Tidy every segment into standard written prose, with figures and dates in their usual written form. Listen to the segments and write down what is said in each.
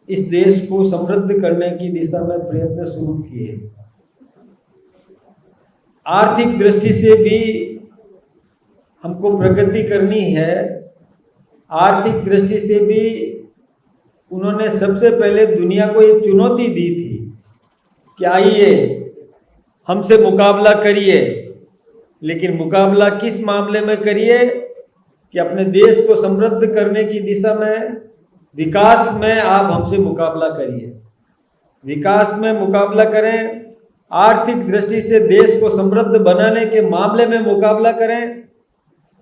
इस देश को समृद्ध करने की दिशा में प्रयत्न शुरू किए। आर्थिक दृष्टि से भी हमको प्रगति करनी है। आर्थिक दृष्टि से भी उन्होंने सबसे पहले दुनिया को एक चुनौती दी थी कि आइए हमसे मुकाबला करिए, लेकिन मुकाबला किस मामले में करिए कि अपने देश को समृद्ध करने की दिशा में, विकास में आप हमसे मुकाबला करिए। विकास में मुकाबला करें, आर्थिक दृष्टि से देश को समृद्ध बनाने के मामले में मुकाबला करें।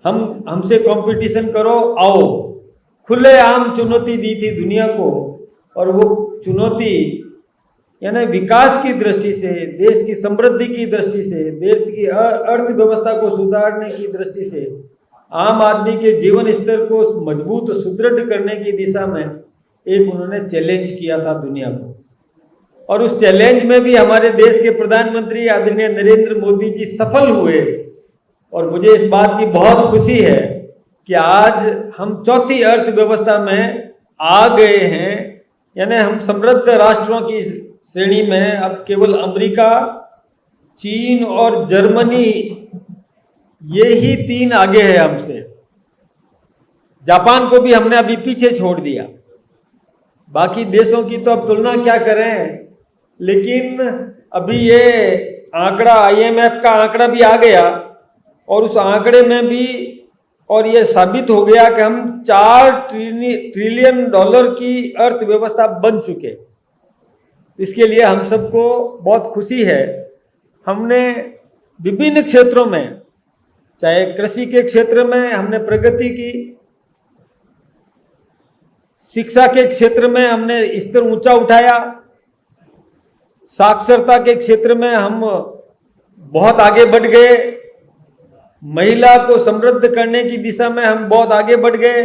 हमसे कंपटीशन करो, आओ। खुलेआम चुनौती दी थी दुनिया को, और वो चुनौती यानी विकास की दृष्टि से, देश की समृद्धि की दृष्टि से, देश की अर्थव्यवस्था को सुधारने की दृष्टि से, आम आदमी के जीवन स्तर को मजबूत सुदृढ़ करने की दिशा में एक उन्होंने चैलेंज किया था दुनिया को। और उस चैलेंज में भी हमारे देश के प्रधानमंत्री आदरणीय नरेंद्र मोदी जी सफल हुए। और मुझे इस बात की बहुत खुशी है कि आज हम चौथी अर्थव्यवस्था में आ गए हैं। यानी हम समृद्ध राष्ट्रों की श्रेणी में अब केवल अमेरिका, चीन और जर्मनी, ये ही तीन आगे है हमसे। जापान को भी हमने अभी पीछे छोड़ दिया। बाकी देशों की तो अब तुलना क्या करें, लेकिन अभी ये आंकड़ा, IMF का आंकड़ा भी आ गया, और उस आंकड़े में भी और ये साबित हो गया कि हम 4 ट्रिलियन डॉलर की अर्थव्यवस्था बन चुके। इसके लिए हम सबको बहुत खुशी है। हमने विभिन्न क्षेत्रों में, चाहे कृषि के क्षेत्र में हमने प्रगति की, शिक्षा के क्षेत्र में हमने स्तर ऊंचा उठाया, साक्षरता के क्षेत्र में हम बहुत आगे बढ़ गए, महिला को समृद्ध करने की दिशा में हम बहुत आगे बढ़ गए,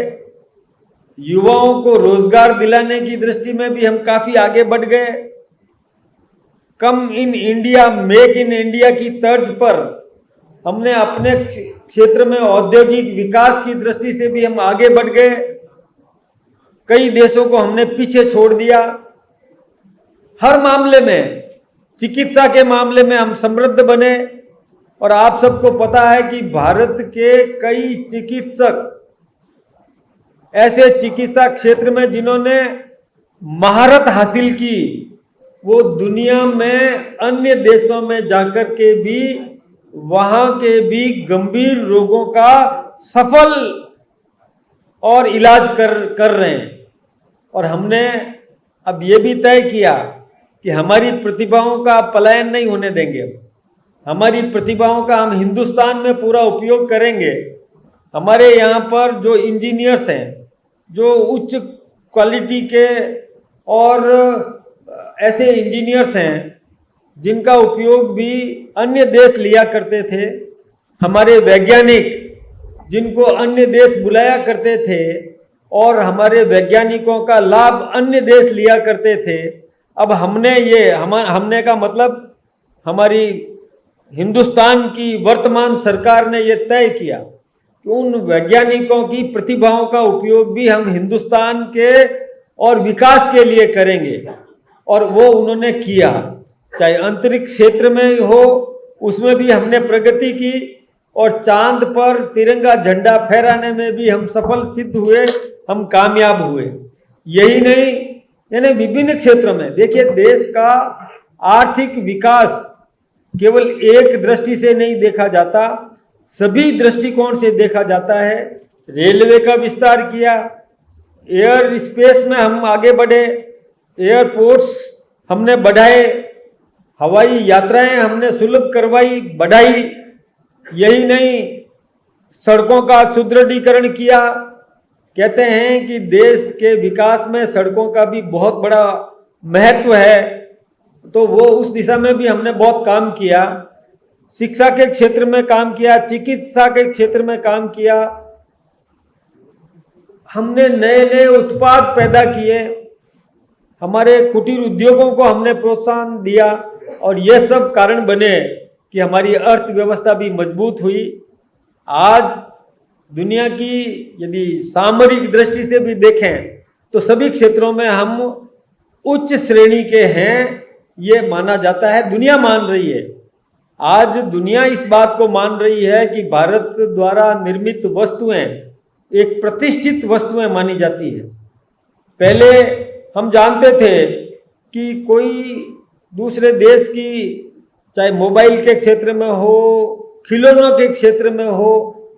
युवाओं को रोजगार दिलाने की दृष्टि में भी हम काफी आगे बढ़ गए। Come in India, make in India की तर्ज पर हमने अपने क्षेत्र में औद्योगिक विकास की दृष्टि से भी हम आगे बढ़ गए। कई देशों को हमने पीछे छोड़ दिया। हर मामले में, चिकित्सा के मामले में हम समृद्ध बने। और आप सबको पता है कि भारत के कई चिकित्सक, ऐसे चिकित्सा क्षेत्र में जिन्होंने महारत हासिल की, वो दुनिया में अन्य देशों में जाकर के भी, वहां के भी गंभीर रोगों का सफल और इलाज कर रहे हैं। और हमने अब ये भी तय किया कि हमारी प्रतिभाओं का पलायन नहीं होने देंगे। हमारी प्रतिभाओं का हम हिंदुस्तान में पूरा उपयोग करेंगे। हमारे यहाँ पर जो इंजीनियर्स हैं, जो उच्च क्वालिटी के और ऐसे इंजीनियर्स हैं जिनका उपयोग भी अन्य देश लिया करते थे, हमारे वैज्ञानिक जिनको अन्य देश बुलाया करते थे और हमारे वैज्ञानिकों का लाभ अन्य देश लिया करते थे, अब हमने का मतलब हमारी हिंदुस्तान की वर्तमान सरकार ने यह तय किया कि उन वैज्ञानिकों की प्रतिभाओं का उपयोग भी हम हिंदुस्तान के और विकास के लिए करेंगे। और वो उन्होंने किया। चाहे अंतरिक्ष क्षेत्र में हो, उसमें भी हमने प्रगति की, और चांद पर तिरंगा झंडा फहराने में भी हम सफल सिद्ध हुए, हम कामयाब हुए। यही नहीं, यानी विभिन्न क्षेत्रों में देखिए, देश का आर्थिक विकास केवल एक दृष्टि से नहीं देखा जाता, सभी दृष्टिकोण से देखा जाता है। रेलवे का विस्तार किया, एयर स्पेस में हम आगे बढ़े, एयरपोर्ट्स हमने बढ़ाए, हवाई यात्राएं हमने सुलभ करवाई, बढ़ाई। यही नहीं, सड़कों का सुदृढ़ीकरण किया। कहते हैं कि देश के विकास में सड़कों का भी बहुत बड़ा महत्व है, तो वो उस दिशा में भी हमने बहुत काम किया। शिक्षा के क्षेत्र में काम किया, चिकित्सा के क्षेत्र में काम किया। हमने नए नए उत्पाद पैदा किए, हमारे कुटीर उद्योगों को हमने प्रोत्साहन दिया, और ये सब कारण बने कि हमारी अर्थव्यवस्था भी मजबूत हुई। आज दुनिया की यदि सामरिक दृष्टि से भी देखें तो सभी क्षेत्रों में हम उच्च श्रेणी के हैं, ये माना जाता है, दुनिया मान रही है। आज दुनिया इस बात को मान रही है कि भारत द्वारा निर्मित वस्तुएं एक प्रतिष्ठित वस्तुएं मानी जाती है। पहले हम जानते थे कि कोई दूसरे देश की, चाहे मोबाइल के क्षेत्र में हो, खिलौनों के क्षेत्र में हो,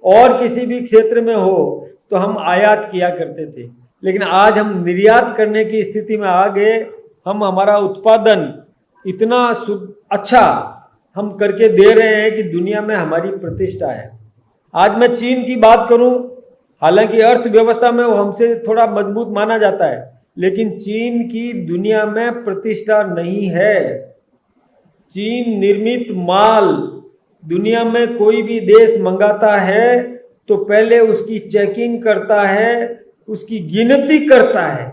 और किसी भी क्षेत्र में हो, तो हम आयात किया करते थे। लेकिन आज हम निर्यात करने की स्थिति में आ गए। हम हमारा उत्पादन इतना अच्छा हम करके दे रहे हैं कि दुनिया में हमारी प्रतिष्ठा है। आज मैं चीन की बात करूं, हालांकि अर्थव्यवस्था में वो हमसे थोड़ा मजबूत माना जाता है, लेकिन चीन की दुनिया में प्रतिष्ठा नहीं है। चीन निर्मित माल दुनिया में कोई भी देश मंगाता है तो पहले उसकी चेकिंग करता है, उसकी गिनती करता है,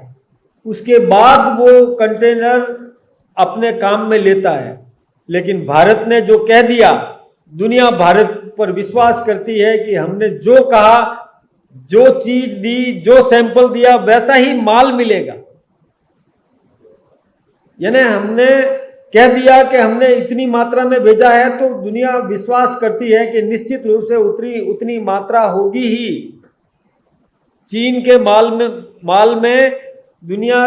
उसके बाद वो कंटेनर अपने काम में लेता है। लेकिन भारत ने जो कह दिया, दुनिया भारत पर विश्वास करती है कि हमने जो कहा, जो चीज दी, जो सैंपल दिया, वैसा ही माल मिलेगा। यानी हमने कह दिया कि हमने इतनी मात्रा में भेजा है तो दुनिया विश्वास करती है कि निश्चित रूप से उतनी मात्रा होगी ही। चीन के माल में दुनिया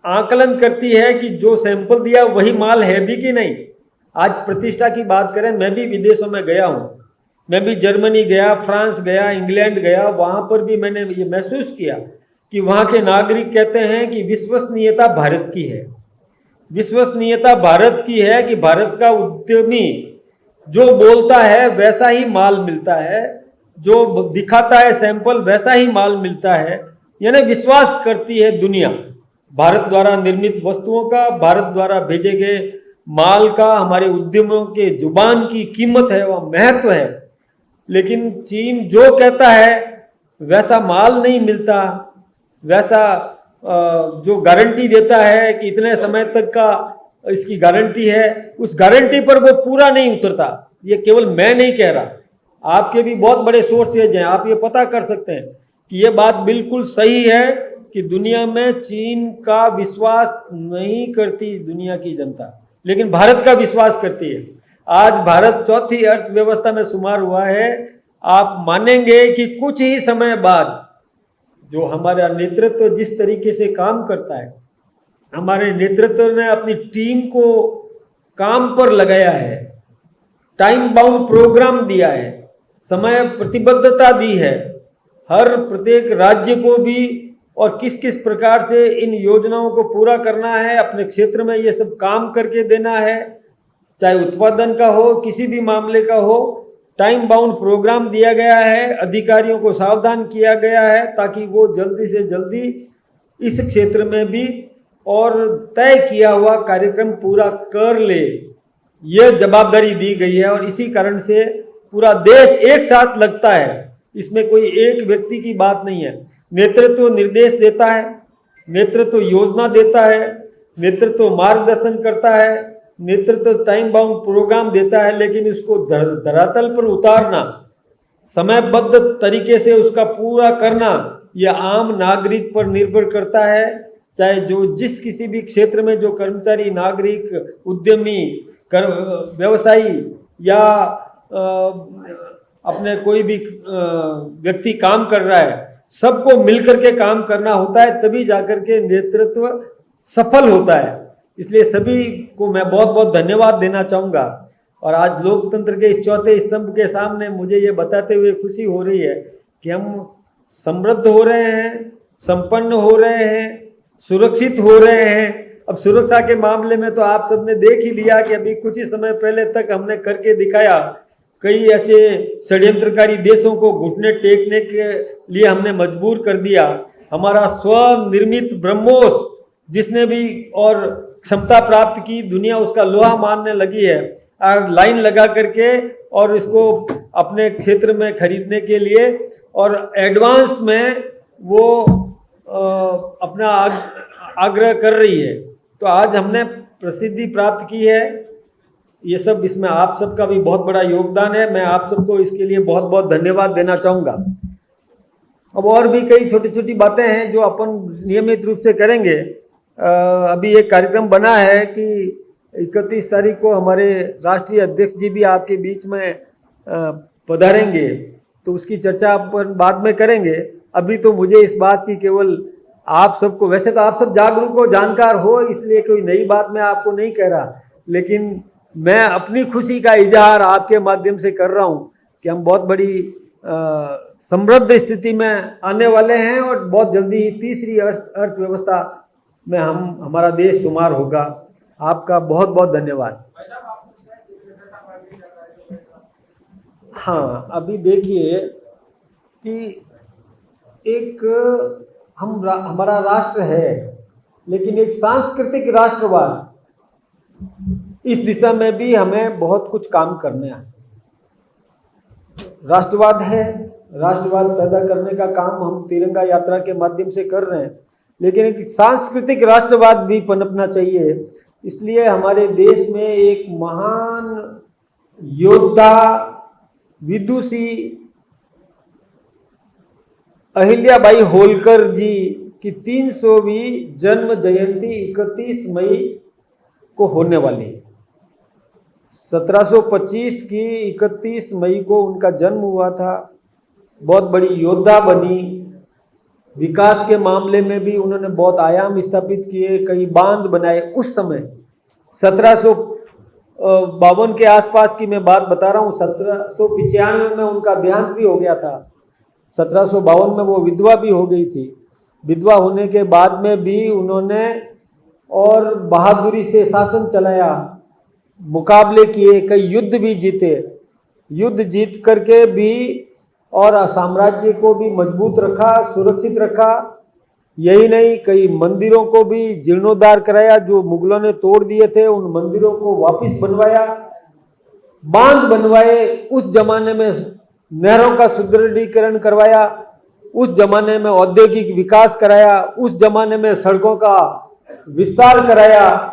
आकलन करती है कि जो सैंपल दिया वही माल है भी कि नहीं। आज प्रतिष्ठा की बात करें, मैं भी विदेशों में गया हूँ, मैं भी जर्मनी गया, फ्रांस गया, इंग्लैंड गया, वहाँ पर भी मैंने ये महसूस किया कि वहाँ के नागरिक कहते हैं कि विश्वसनीयता भारत की है। विश्वसनीयता भारत की है कि भारत का उद्यमी जो बोलता है वैसा ही माल मिलता है, जो दिखाता है सैंपल वैसा ही माल मिलता है। यानी विश्वास करती है दुनिया भारत द्वारा निर्मित वस्तुओं का, भारत द्वारा भेजे गए माल का। हमारे उद्यमों के जुबान की कीमत है, वह महत्व है। लेकिन चीन जो कहता है वैसा माल नहीं मिलता, वैसा जो गारंटी देता है कि इतने समय तक का इसकी गारंटी है, उस गारंटी पर वो पूरा नहीं उतरता। ये केवल मैं नहीं कह रहा, आपके भी बहुत बड़े सोर्सेज हैं, आप ये पता कर सकते हैं कि ये बात बिल्कुल सही है कि दुनिया में चीन का विश्वास नहीं करती दुनिया की जनता, लेकिन भारत का विश्वास करती है। आज भारत चौथी अर्थव्यवस्था में शुमार हुआ है। आप मानेंगे कि कुछ ही समय बाद जो हमारा नेतृत्व जिस तरीके से काम करता है, हमारे नेतृत्व ने अपनी टीम को काम पर लगाया है, टाइम बाउंड प्रोग्राम दिया है, समय प्रतिबद्धता दी है, हर प्रत्येक राज्य को भी और किस किस प्रकार से इन योजनाओं को पूरा करना है, अपने क्षेत्र में ये सब काम करके देना है, चाहे उत्पादन का हो, किसी भी मामले का हो, टाइम बाउंड प्रोग्राम दिया गया है, अधिकारियों को सावधान किया गया है ताकि वो जल्दी से जल्दी इस क्षेत्र में भी और तय किया हुआ कार्यक्रम पूरा कर ले। यह जवाबदारी दी गई है और इसी कारण से पूरा देश एक साथ लगता है। इसमें कोई एक व्यक्ति की बात नहीं है। नेतृत्व निर्देश देता है, नेतृत्व योजना देता है, नेतृत्व मार्गदर्शन करता है, नेतृत्व टाइम बाउंड प्रोग्राम देता है, लेकिन उसको धरातल पर उतारना, समयबद्ध तरीके से उसका पूरा करना, यह आम नागरिक पर निर्भर करता है। चाहे जो जिस किसी भी क्षेत्र में जो कर्मचारी, नागरिक, उद्यमी, व्यवसायी या अपने कोई भी व्यक्ति काम कर रहा है, सबको मिलकर के काम करना होता है, तभी जाकर के नेतृत्व सफल होता है। इसलिए सभी को मैं बहुत बहुत धन्यवाद देना चाहूँगा। और आज लोकतंत्र के इस चौथे स्तंभ के सामने मुझे ये बताते हुए खुशी हो रही है कि हम समृद्ध हो रहे हैं, संपन्न हो रहे हैं, सुरक्षित हो रहे हैं। अब सुरक्षा के मामले में तो आप सबने देख ही लिया कि अभी कुछ ही समय पहले तक हमने करके दिखाया। कई ऐसे षड्यंत्रकारी देशों को घुटने टेकने के लिए हमने मजबूर कर दिया। हमारा स्वनिर्मित ब्रह्मोस जिसने भी और क्षमता प्राप्त की, दुनिया उसका लोहा मानने लगी है लाइन लगा करके और इसको अपने क्षेत्र में खरीदने के लिए, और एडवांस में वो अपना आग्रह कर रही है। तो आज हमने प्रसिद्धि प्राप्त की है। ये सब इसमें आप सबका भी बहुत बड़ा योगदान है। मैं आप सबको इसके लिए बहुत बहुत धन्यवाद देना चाहूँगा। अब और भी कई छोटी छोटी बातें हैं जो अपन नियमित रूप से करेंगे। अभी एक कार्यक्रम बना है कि 31 तारीख को हमारे राष्ट्रीय अध्यक्ष जी भी आपके बीच में पधारेंगे, तो उसकी चर्चा अपन बाद में करेंगे। अभी तो मुझे इस बात की केवल आप सबको, वैसे तो आप सब जागरूक हो, जानकार हो, इसलिए कोई नई बात मैं आपको नहीं कह रहा, लेकिन मैं अपनी खुशी का इजहार आपके माध्यम से कर रहा हूं कि हम बहुत बड़ी समृद्ध स्थिति में आने वाले हैं और बहुत जल्दी ही तीसरी अर्थव्यवस्था में हमारा देश शुमार होगा। आपका बहुत बहुत धन्यवाद। हाँ, अभी देखिए कि एक हमारा राष्ट्र है, लेकिन एक सांस्कृतिक राष्ट्रवाद, इस दिशा में भी हमें बहुत कुछ काम करना है। राष्ट्रवाद है, राष्ट्रवाद पैदा करने का काम हम तिरंगा यात्रा के माध्यम से कर रहे हैं, लेकिन एक सांस्कृतिक राष्ट्रवाद भी पनपना चाहिए। इसलिए हमारे देश में एक महान योद्धा विदुषी अहिल्याबाई होलकर जी की 300वीं जन्म जयंती 31 मई को होने वाली है। 1725 की 31 मई को उनका जन्म हुआ था। बहुत बड़ी योद्धा बनी, विकास के मामले में भी उन्होंने बहुत आयाम स्थापित किए, कई बांध बनाए। उस समय 1752 के आसपास की मैं बात बता रहा हूँ। 1795 में उनका देहांत भी हो गया था। 1752 में वो विधवा भी हो गई थी। विधवा होने के बाद में भी उन्होंने और बहादुरी से शासन चलाया, मुकाबले किए, कई युद्ध भी जीते। युद्ध जीत करके भी और साम्राज्य को भी मजबूत रखा, सुरक्षित रखा। यही नहीं, कई मंदिरों को भी जीर्णोद्धार कराया, जो मुगलों ने तोड़ दिए थे उन मंदिरों को वापस बनवाया, बांध बनवाए। उस जमाने में नहरों का सुदृढ़ीकरण करवाया, उस जमाने में औद्योगिक विकास कराया, उस जमाने में सड़कों का विस्तार कराया।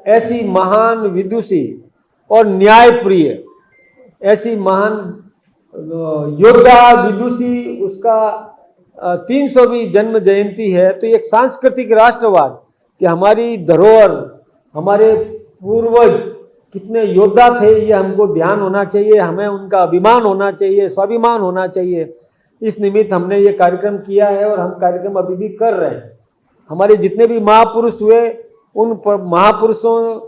ऐसी महान विदुषी और न्यायप्रिय, ऐसी महान योद्धा विदुषी, उसका 300वीं जन्म जयंती है। तो एक सांस्कृतिक राष्ट्रवाद कि हमारी धरोहर, हमारे पूर्वज कितने योद्धा थे, ये हमको ध्यान होना चाहिए, हमें उनका अभिमान होना चाहिए, स्वाभिमान होना चाहिए। इस निमित्त हमने ये कार्यक्रम किया है और हम कार्यक्रम अभी भी कर रहे हैं। हमारे जितने भी महापुरुष हुए, उन महापुरुषों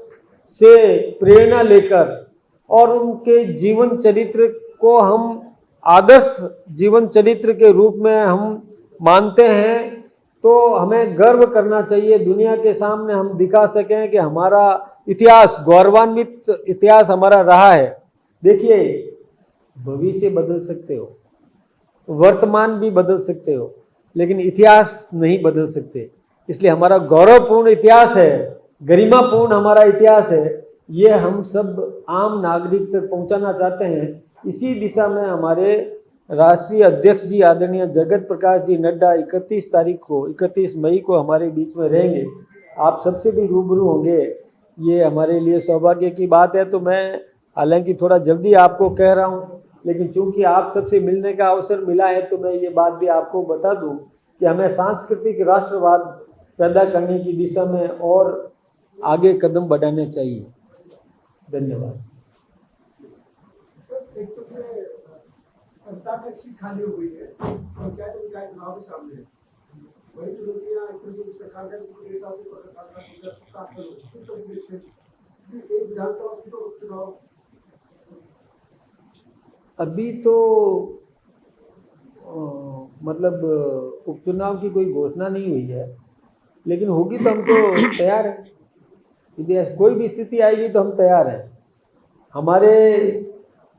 से प्रेरणा लेकर और उनके जीवन चरित्र को हम आदर्श जीवन चरित्र के रूप में हम मानते हैं, तो हमें गर्व करना चाहिए। दुनिया के सामने हम दिखा सकें कि हमारा इतिहास, गौरवान्वित इतिहास हमारा रहा है। देखिए, भविष्य बदल सकते हो, वर्तमान भी बदल सकते हो, लेकिन इतिहास नहीं बदल सकते। इसलिए हमारा गौरवपूर्ण इतिहास है, गरिमापूर्ण हमारा इतिहास है, ये हम सब आम नागरिक तक पहुंचाना चाहते हैं। इसी दिशा में हमारे राष्ट्रीय अध्यक्ष जी आदरणीय जगत प्रकाश जी नड्डा 31 मई को हमारे बीच में रहेंगे। आप सबसे भी रूबरू होंगे, ये हमारे लिए सौभाग्य की बात है। तो मैं हालांकि थोड़ा जल्दी आपको कह रहा हूँ, लेकिन चूंकि आप सबसे मिलने का अवसर मिला है, तो मैं ये बात भी आपको बता दूं कि हमें सांस्कृतिक राष्ट्रवाद पैदा करने की दिशा में और आगे कदम बढ़ाने चाहिए। धन्यवाद। खाली हो गई है, पंचायत निकाय चुनाव के सामने है, वही चुनौतियां सरकार का विधानसभा चुनाव। अभी तो मतलब उपचुनाव की कोई घोषणा नहीं हुई है, लेकिन होगी तो हम तो तैयार हैं। यदि कोई भी स्थिति आएगी तो हम तैयार हैं। हमारे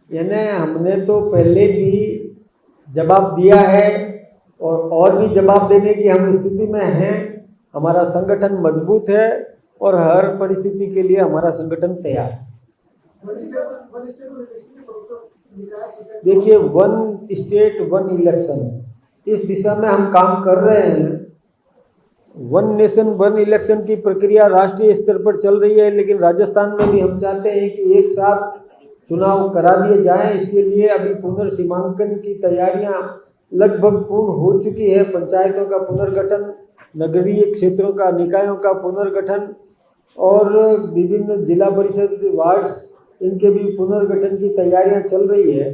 यानी हमने तो पहले भी जवाब दिया है और भी जवाब देने की हम स्थिति में हैं। हमारा संगठन मजबूत है और हर परिस्थिति के लिए हमारा संगठन तैयार है। देखिए, 1 स्टेट 1 इलेक्शन, इस दिशा में हम काम कर रहे हैं। 1 नेशन 1 इलेक्शन की प्रक्रिया राष्ट्रीय स्तर पर चल रही है, लेकिन राजस्थान में भी हम चाहते हैं कि एक साथ चुनाव करा दिए जाएं। इसके लिए अभी पुनर्सीमांकन की तैयारियां लगभग पूर्ण हो चुकी है। पंचायतों का पुनर्गठन नगरीय क्षेत्रों का, निकायों का पुनर्गठन और विभिन्न जिला परिषद वार्ड्स, इनके भी पुनर्गठन की तैयारियां चल रही है।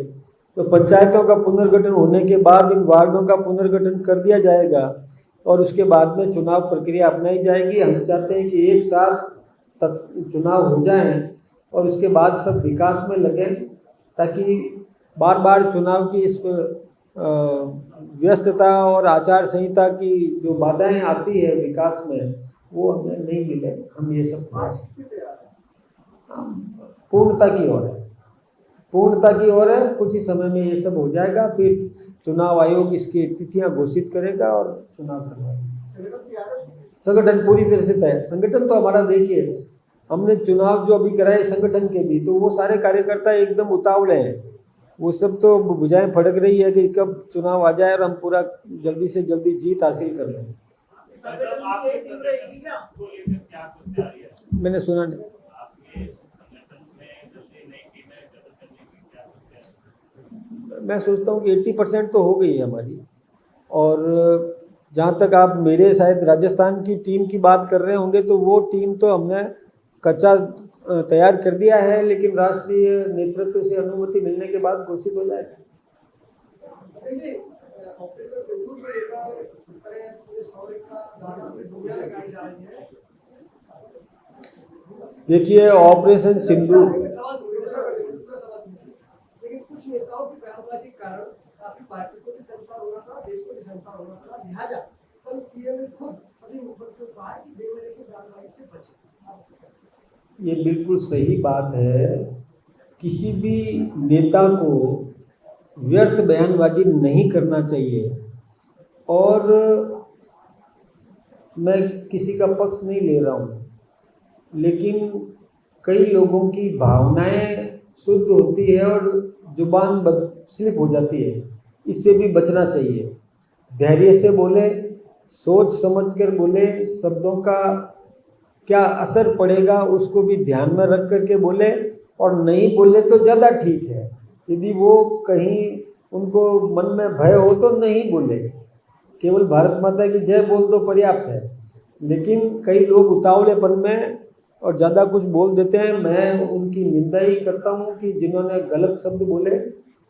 तो पंचायतों का पुनर्गठन होने के बाद इन वार्डों का पुनर्गठन कर दिया जाएगा और उसके बाद में चुनाव प्रक्रिया अपनाई जाएगी। हम चाहते हैं कि एक साथ चुनाव हो जाएं और उसके बाद सब विकास में लगें, ताकि बार बार चुनाव की इस व्यस्तता और आचार संहिता की जो बाधाएं आती है विकास में, वो हमें नहीं मिले। हम ये सब पूर्णता की ओर है, पूर्णता की ओर है। कुछ ही समय में ये सब हो जाएगा, फिर चुनाव आयोग इसकी तिथियां घोषित करेगा और चुनाव करवाएगा। संगठन पूरी तरह से तय। संगठन तो हमारा देखिए, हमने चुनाव जो अभी कराए संगठन के भी, तो वो सारे कार्यकर्ता एकदम उतावले हैं। वो सब तो भुजाएं फड़क रही है कि कब चुनाव आ जाए और हम पूरा जल्दी से जल्दी जीत हासिल कर लें। मैंने सुना नहीं। मैं सोचता हूँ कि 80% तो हो गई है हमारी। और जहाँ तक आप मेरे शायद राजस्थान की टीम की बात कर रहे होंगे, तो वो टीम तो हमने कच्चा तैयार कर दिया है, लेकिन राष्ट्रीय नेतृत्व से अनुमति मिलने के बाद घोषित हो जाएगा। देखिए ऑपरेशन सिंदूर, कुछ नेताओं की बयानबाजी के कारण आपकी पार्टी को भी संसार होना था, देश को भी संसार होना था, लिहाजा कल पीएम ने खुद सभी मुख्यमंत्रियों को कहा कि बेवजह की बयानबाजी से बचें। ये बिल्कुल सही बात है। किसी भी नेता को व्यर्थ बयानबाजी नहीं करना चाहिए। और मैं किसी का पक्ष नहीं ले रहा हूँ, लेकिन कई लोगों की भावनाएं शुद्ध होती है और जुबान स्लिप हो जाती है, इससे भी बचना चाहिए। धैर्य से बोले, सोच समझ कर बोले, शब्दों का क्या असर पड़ेगा उसको भी ध्यान में रख करके बोले, और नहीं बोले तो ज़्यादा ठीक है। यदि वो कहीं उनको मन में भय हो तो नहीं बोले, केवल भारत माता की जय बोल दो पर्याप्त है। लेकिन कई लोग उतावलेपन में और ज़्यादा कुछ बोल देते हैं। मैं उनकी निंदा ही करता हूँ कि जिन्होंने गलत शब्द बोले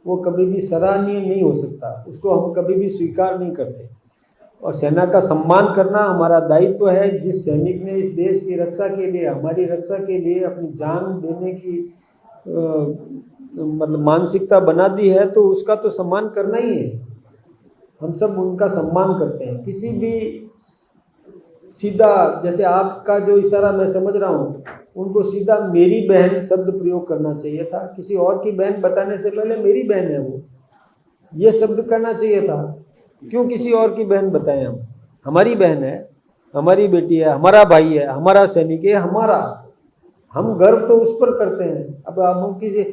वो कभी भी सराहनीय नहीं हो सकता, उसको हम कभी भी स्वीकार नहीं करते। और सेना का सम्मान करना हमारा दायित्व है। जिस सैनिक ने इस देश की रक्षा के लिए, हमारी रक्षा के लिए अपनी जान देने की मतलब मानसिकता बना दी है, तो उसका तो सम्मान करना ही है। हम सब उनका सम्मान करते हैं। किसी भी सीधा, जैसे आपका जो इशारा मैं समझ रहा हूँ, उनको सीधा मेरी बहन शब्द प्रयोग करना चाहिए था। किसी और की बहन बताने से पहले मेरी बहन है वो, ये शब्द करना चाहिए था। क्यों किसी और की बहन बताएं? हम, हमारी बहन है, हमारी बेटी है, हमारा भाई है, हमारा सैनिक है, हमारा, हम गर्व तो उस पर करते हैं। अब हम किसी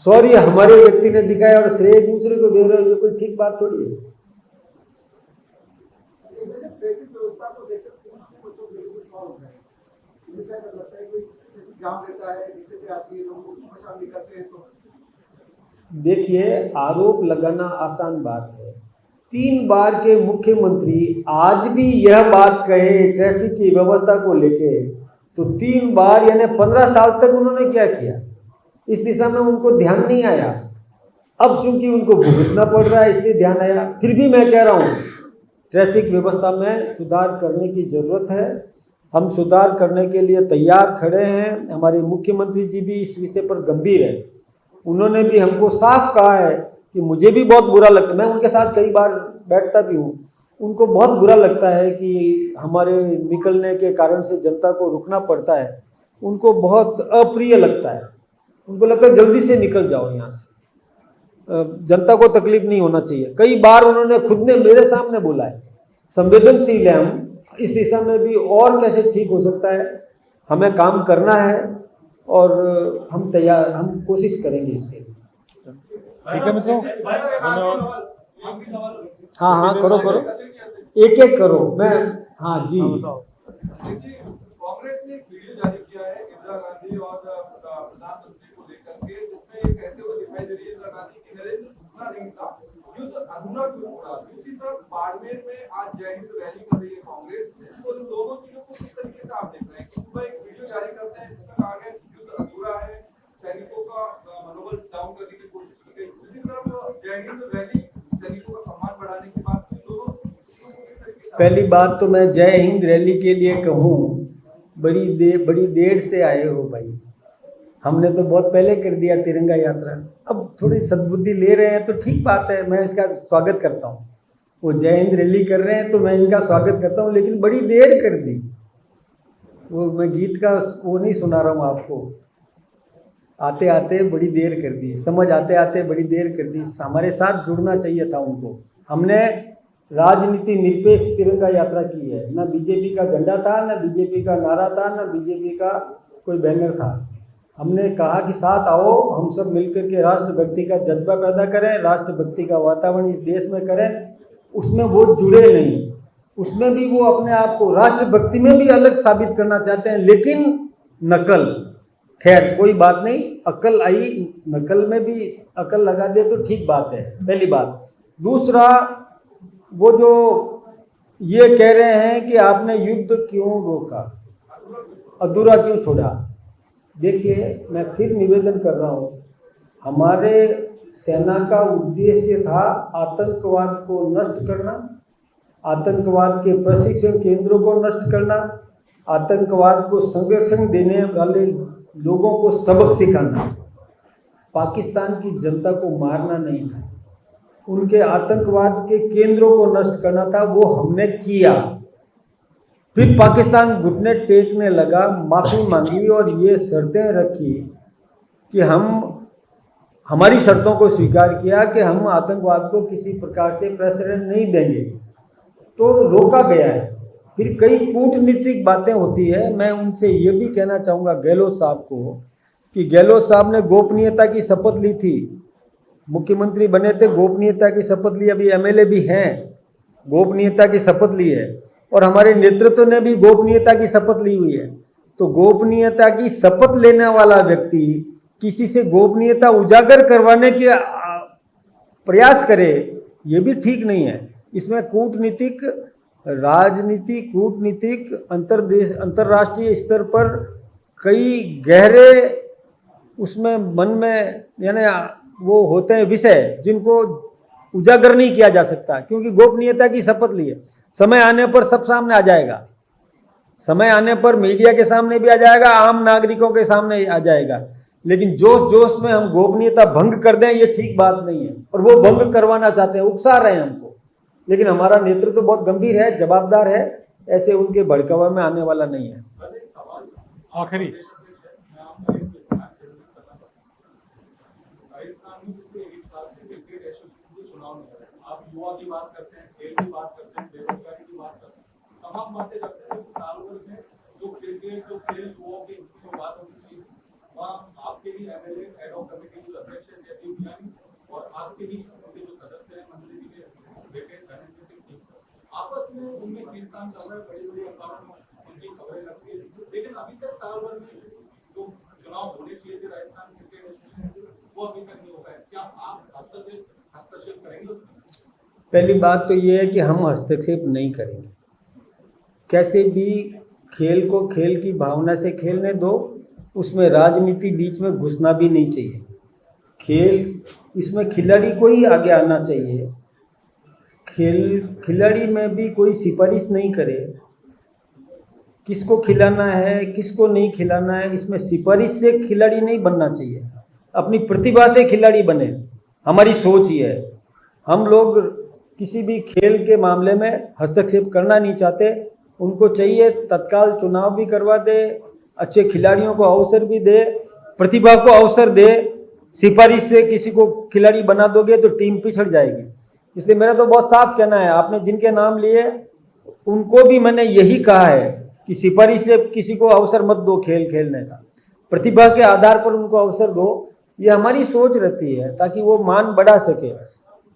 सॉरी हमारे व्यक्ति ने दिखाया और श्रेय दूसरे को दे रहे हो, ये कोई ठीक बात थोड़ी है। देखिए आरोप लगाना आसान बात है। 3 बार के मुख्यमंत्री आज भी यह बात कहे ट्रैफिक की व्यवस्था को लेके, तो 3 बार यानी 15 साल तक उन्होंने क्या किया? इस दिशा में उनको ध्यान नहीं आया। अब चूंकि उनको भुगतना पड़ रहा है इसलिए ध्यान आया। फिर भी मैं कह रहा हूँ ट्रैफिक व्यवस्था में सुधार करने की जरूरत है। हम सुधार करने के लिए तैयार खड़े हैं। हमारे मुख्यमंत्री जी भी इस विषय पर गंभीर है। उन्होंने भी हमको साफ कहा है कि मुझे भी बहुत बुरा लगता है, मैं उनके साथ कई बार बैठता भी हूँ, उनको बहुत बुरा लगता है कि हमारे निकलने के कारण से जनता को रुकना पड़ता है। उनको बहुत अप्रिय लगता है। उनको लगता है जल्दी से निकल जाओ यहाँ से, जनता को तकलीफ नहीं होना चाहिए। कई बार उन्होंने खुद ने मेरे सामने बोला है। संवेदनशील है हम, इस दिशा में भी और कैसे ठीक हो सकता है, हमें काम करना है और हम तैयार, हम कोशिश करेंगे इसके लिए। ठीक है मित्रों, हाँ हाँ करो करो, एक एक करो। मैं हाँ जी, कांग्रेस ने एक वीडियो जारी किया है इंदिरा गांधी और प्रधानमंत्री को लेकर के, जिसमें ये कहते हुए दिखाई दे रही है इंदिरा गांधी की नरेंद्र झुकना नहीं था, युद्ध अधूरा क्यों पड़ा। दूसरी तरफ बाड़मेर में आज जय हिंद रैली कर रही है कांग्रेस, पहली बात तो मैं जय हिंद रैली के लिए कहूँ, बड़ी देर से आए हो भाई। हमने तो बहुत पहले कर दिया तिरंगा यात्रा, अब थोड़ी सद्बुद्धि ले रहे हैं तो ठीक बात है, मैं इसका स्वागत करता हूँ। वो जय हिंद रैली कर रहे हैं तो मैं इनका स्वागत करता हूँ, लेकिन बड़ी देर कर दी। वो मैं गीत का वो नहीं सुना रहा हूँ आपको, आते आते बड़ी देर कर दी, समझ आते आते बड़ी देर कर दी। हमारे साथ जुड़ना चाहिए था उनको। हमने राजनीति निरपेक्ष तिरंगा यात्रा की है, ना बीजेपी का झंडा था, ना बीजेपी का नारा था, ना बीजेपी का कोई बैनर था। हमने कहा कि साथ आओ, हम सब मिलकर के राष्ट्रभक्ति का जज्बा पैदा करें, राष्ट्रभक्ति का वातावरण इस देश में करें। उसमें वो जुड़े नहीं, उसमें भी वो अपने आप को राष्ट्रभक्ति में भी अलग साबित करना चाहते हैं, लेकिन नकल। खैर कोई बात नहीं, अकल आई, नकल में भी अकल लगा दे तो ठीक बात है, पहली बात। दूसरा, वो जो ये कह रहे हैं कि आपने युद्ध क्यों रोका, अधूरा क्यों छोड़ा। देखिए, मैं फिर निवेदन कर रहा हूँ, हमारे सेना का उद्देश्य था आतंकवाद को नष्ट करना, आतंकवाद के प्रशिक्षण केंद्रों को नष्ट करना, आतंकवाद को संरक्षण देने वाले लोगों को सबक सिखाना। पाकिस्तान की जनता को मारना नहीं था, उनके आतंकवाद के केंद्रों को नष्ट करना था, वो हमने किया। फिर पाकिस्तान घुटने टेकने लगा, माफ़ी मांगी और ये शर्तें रखी कि हमारी शर्तों को स्वीकार किया कि हम आतंकवाद को किसी प्रकार से प्रश्रय नहीं देंगे, तो रोका गया है। फिर कई कूटनीतिक बातें होती है, मैं उनसे ये भी कहना चाहूँगा गहलोत साहब को कि गहलोत साहब ने गोपनीयता की शपथ ली थी, मुख्यमंत्री बने थे, गोपनीयता की शपथ ली, अभी एमएलए भी हैं, गोपनीयता की शपथ ली है, और हमारे नेतृत्व ने भी गोपनीयता की शपथ ली हुई है। तो गोपनीयता की शपथ लेने वाला व्यक्ति किसी से गोपनीयता उजागर करवाने के प्रयास करे, ये भी ठीक नहीं है। इसमें कूटनीतिक राजनीति, कूटनीतिक अंतर्राष्ट्रीय स्तर पर कई गहरे उसमें मन में यानी वो होते हैं विषय जिनको उजागर नहीं किया जा सकता, क्योंकि गोपनीयता की शपथ ली है। समय आने पर सब सामने आ जाएगा, समय आने पर मीडिया के सामने भी आ जाएगा, आम नागरिकों के सामने आ जाएगा, लेकिन जोश जोश में हम गोपनीयता भंग कर दें, ये ठीक बात नहीं है। और वो भंग करवाना चाहते हैं, उकसा रहे हैं हमको, लेकिन हमारा नेतृत्व तो बहुत गंभीर है, जवाबदार है, ऐसे उनके भड़कावा में आने वाला नहीं है। आखिरी आप युवा की बात करते हैं, खेल की बात करते हैं, बेरोजगारी की बात करते हैं, तमाम बातें करते हैं। साल भर में जो क्रिकेट, जो खेल, युवाओं की जो बात होती थी, वहाँ आपके भी एमएलए, हेड ऑफ कमेटी जो अध्यक्ष है जयदीप बियानी, और आपके भी उनके जो सदस्य हैं मंडली के बेटे धर्मेंद्र सिंह जी, आपस में उनमें खींचतान चल रहा है, बड़ी अखबारों में उनकी खबरें लगती है, लेकिन अभी तक साल भर में जो चुनाव होने चाहिए थे राजस्थान क्रिकेट एसोसिएशन, वो अभी तक नहीं हो पाया। क्या आप हस्तक्षेप करेंगे? पहली बात तो ये है कि हम हस्तक्षेप नहीं करेंगे। कैसे भी खेल को खेल की भावना से खेलने दो, उसमें राजनीति बीच में घुसना भी नहीं चाहिए। खेल, इसमें खिलाड़ी को ही आगे आना चाहिए। खिलाड़ी में भी कोई सिफारिश नहीं करे, किसको खिलाना है किसको नहीं खिलाना है, इसमें सिफारिश से खिलाड़ी नहीं बनना चाहिए, अपनी प्रतिभा से खिलाड़ी बने। हमारी सोच ही है, हम लोग किसी भी खेल के मामले में हस्तक्षेप करना नहीं चाहते। उनको चाहिए तत्काल चुनाव भी करवा दे, अच्छे खिलाड़ियों को अवसर भी दे, प्रतिभा को अवसर दे। सिफारिश से किसी को खिलाड़ी बना दोगे तो टीम पिछड़ जाएगी। इसलिए मेरा तो बहुत साफ कहना है, आपने जिनके नाम लिए उनको भी मैंने यही कहा है कि सिफारिश से किसी को अवसर मत दो खेल खेलने का, प्रतिभा के आधार पर उनको अवसर दो। ये हमारी सोच रहती है ताकि वो मान बढ़ा सके।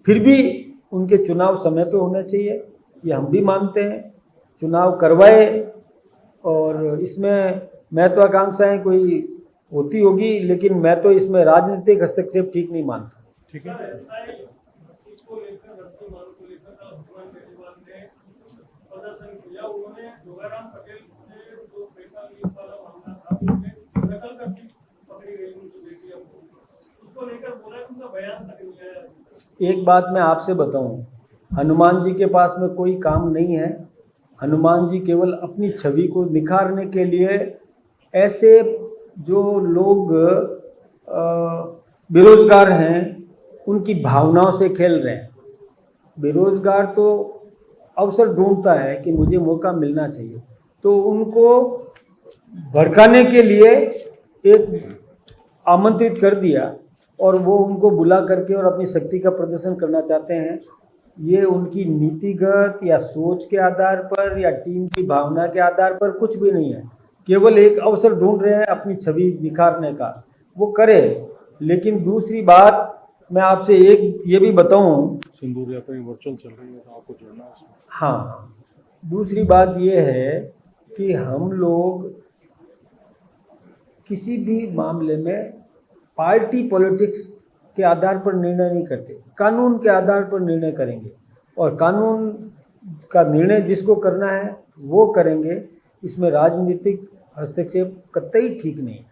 फिर भी उनके चुनाव समय पे होने चाहिए, ये हम भी मानते हैं, चुनाव करवाए। और इसमें महत्वाकांक्षाएं कोई होती होगी, लेकिन मैं तो इसमें राजनीतिक हस्तक्षेप ठीक नहीं मानता। ठीक है। एक बात मैं आपसे बताऊं, हनुमान जी के पास में कोई काम नहीं है, हनुमान जी केवल अपनी छवि को निखारने के लिए ऐसे जो लोग बेरोजगार हैं उनकी भावनाओं से खेल रहे हैं। बेरोजगार तो अवसर ढूंढता है कि मुझे मौका मिलना चाहिए, तो उनको भड़काने के लिए एक आमंत्रित कर दिया और वो उनको बुला करके और अपनी शक्ति का प्रदर्शन करना चाहते हैं। ये उनकी नीतिगत या सोच के आधार पर या टीम की भावना के आधार पर कुछ भी नहीं है, केवल एक अवसर ढूंढ रहे हैं अपनी छवि निखारने का, वो करे। लेकिन दूसरी बात मैं आपसे एक ये भी बताऊं, सिंदूर यात्रा वर्चुअल चल रही है, तो आपको जुड़ना है उसमें। हाँ, दूसरी बात ये है कि हम लोग किसी भी मामले में पार्टी पॉलिटिक्स के आधार पर निर्णय नहीं करते, कानून के आधार पर निर्णय करेंगे और कानून का निर्णय जिसको करना है वो करेंगे। इसमें राजनीतिक हस्तक्षेप कतई ठीक नहीं है।